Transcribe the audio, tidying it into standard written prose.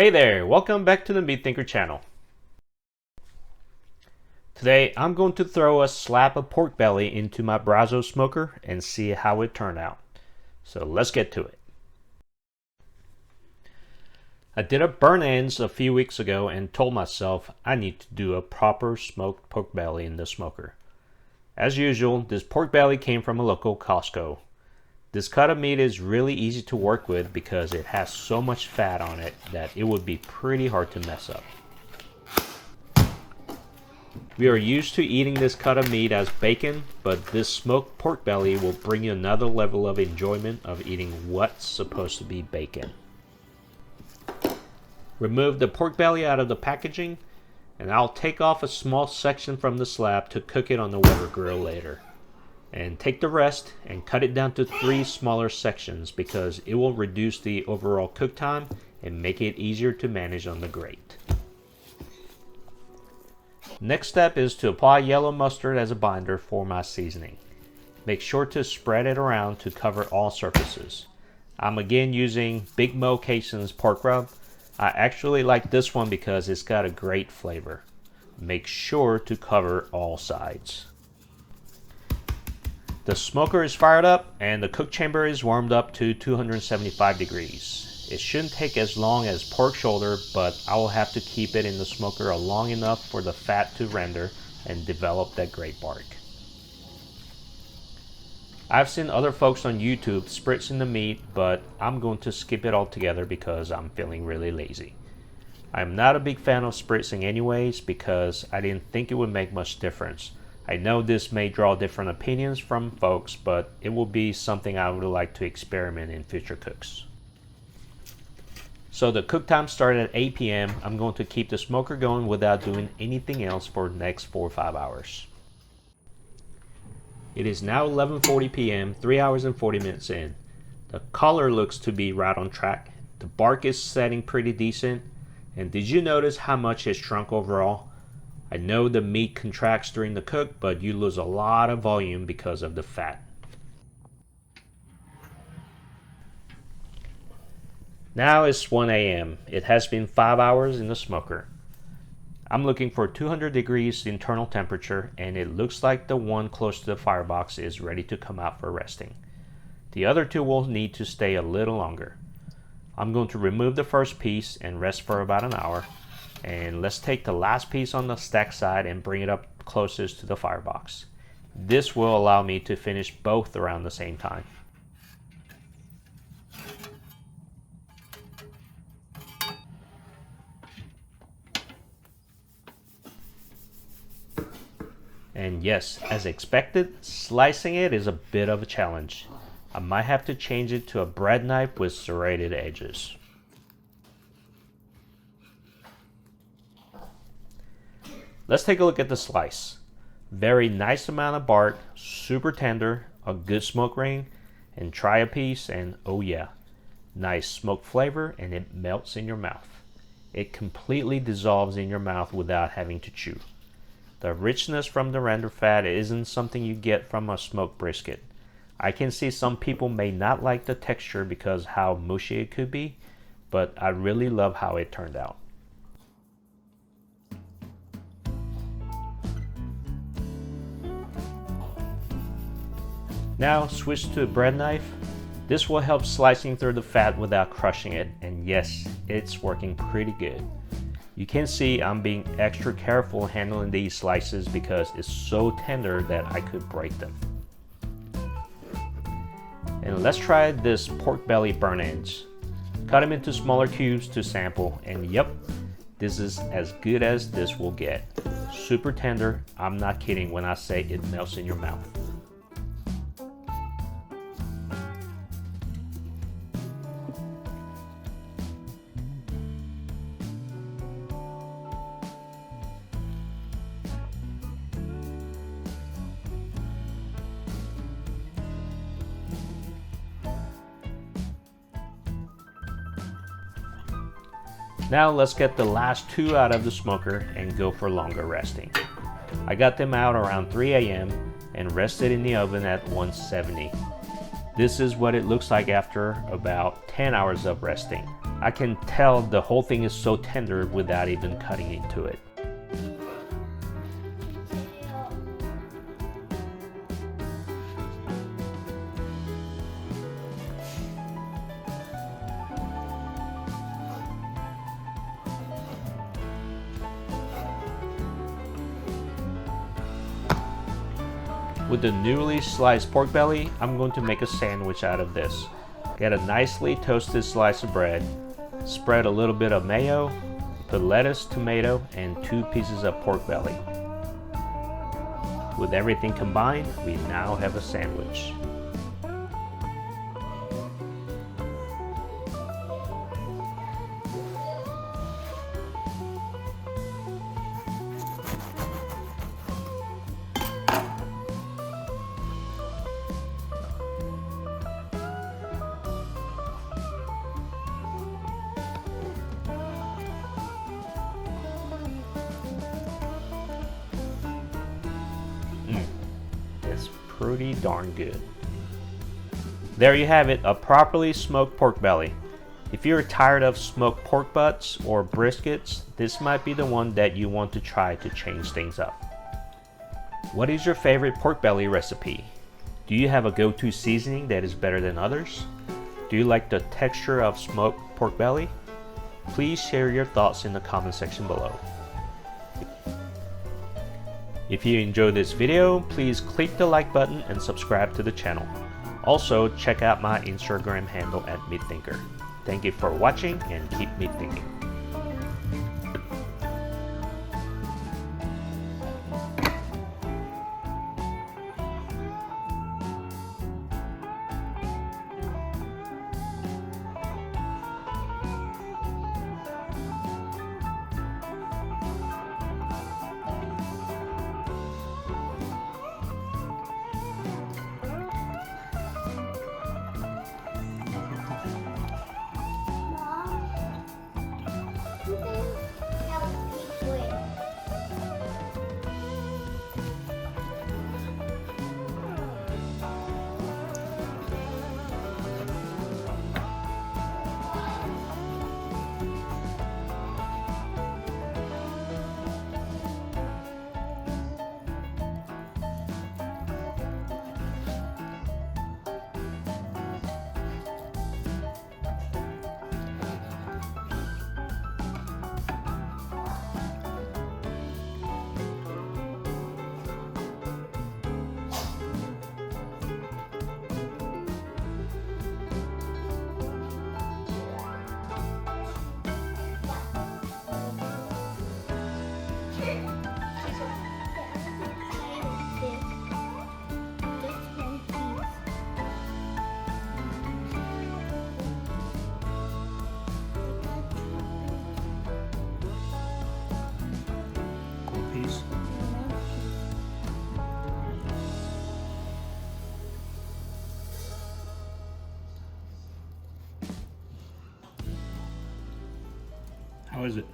Hey there, welcome back to the Meat Thinker channel. Today I'm going to throw a slab of pork belly into my Brazos smoker and see how it turned out. So let's get to it. I did a burn ends a few weeks ago and told myself I need to do a proper smoked pork belly in the smoker. As usual, this pork belly came from a local Costco. This cut of meat is really easy to work with because it has so much fat on it that it would be pretty hard to mess up. We are used to eating this cut of meat as bacon, but this smoked pork belly will bring you another level of enjoyment of eating what's supposed to be bacon. Remove the pork belly out of the packaging, and I'll take off a small section from the slab to cook it on the Weber grill later. And take the rest and cut it down to 3 smaller sections because it will reduce the overall cook time and make it easier to manage on the grate. Next step is to apply yellow mustard as a binder for my seasoning. Make sure to spread it around to cover all surfaces. I'm again using Big Mo Cason's pork rub. I actually like this one because it's got a great flavor. Make sure to cover all sides. The smoker is fired up and the cook chamber is warmed up to 275 degrees. It shouldn't take as long as pork shoulder, but I will have to keep it in the smoker long enough for the fat to render and develop that great bark. I've seen other folks on YouTube spritzing the meat, but I'm going to skip it altogether because I'm feeling really lazy. I'm not a big fan of spritzing anyways because I didn't think it would make much difference. I know this may draw different opinions from folks, but it will be something I would like to experiment in future cooks. So the cook time started at 8 p.m. I'm going to keep the smoker going without doing anything else for the next 4 or 5 hours. It is now 11:40 p.m., 3 hours and 40 minutes in. The color looks to be right on track. The bark is setting pretty decent. And did you notice how much it shrunk overall? I know the meat contracts during the cook, but you lose a lot of volume because of the fat. Now it's 1 a.m. It has been 5 hours in the smoker. I'm looking for 200 degrees internal temperature, and it looks like the one close to the firebox is ready to come out for resting. The other 2 will need to stay a little longer. I'm going to remove the first piece and rest for about an hour. And let's take the last piece on the stack side and bring it up closest to the firebox. This will allow me to finish both around the same time. And yes, as expected, slicing it is a bit of a challenge. I might have to change it to a bread knife with serrated edges. Let's take a look at the slice. Very nice amount of bark, super tender, a good smoke ring, and try a piece and oh yeah, nice smoke flavor and it melts in your mouth. It completely dissolves in your mouth without having to chew. The richness from the render fat isn't something you get from a smoked brisket. I can see some people may not like the texture because how mushy it could be, but I really love how it turned out. Now switch to a bread knife. This will help slicing through the fat without crushing it, and yes, it's working pretty good. You can see I'm being extra careful handling these slices because it's so tender that I could break them. And let's try this pork belly burn ends. Cut them into smaller cubes to sample, and yep, this is as good as this will get. Super tender, I'm not kidding when I say it melts in your mouth. Now let's get the last 2 out of the smoker and go for longer resting. I got them out around 3 a.m. and rested in the oven at 170. This is what it looks like after about 10 hours of resting. I can tell the whole thing is so tender without even cutting into it. With the newly sliced pork belly, I'm going to make a sandwich out of this. Get a nicely toasted slice of bread, spread a little bit of mayo, put lettuce, tomato, and 2 pieces of pork belly. With everything combined, we now have a sandwich. It's pretty darn good. There you have it, a properly smoked pork belly. If you're tired of smoked pork butts or briskets, this might be the one that you want to try to change things up. What is your favorite pork belly recipe? Do you have a go-to seasoning that is better than others? Do you like the texture of smoked pork belly? Please share your thoughts in the comment section below. If you enjoyed this video, please click the like button and subscribe to the channel. Also, check out my Instagram handle at MeatThinker. Thank you for watching and keep meat thinking. How is it?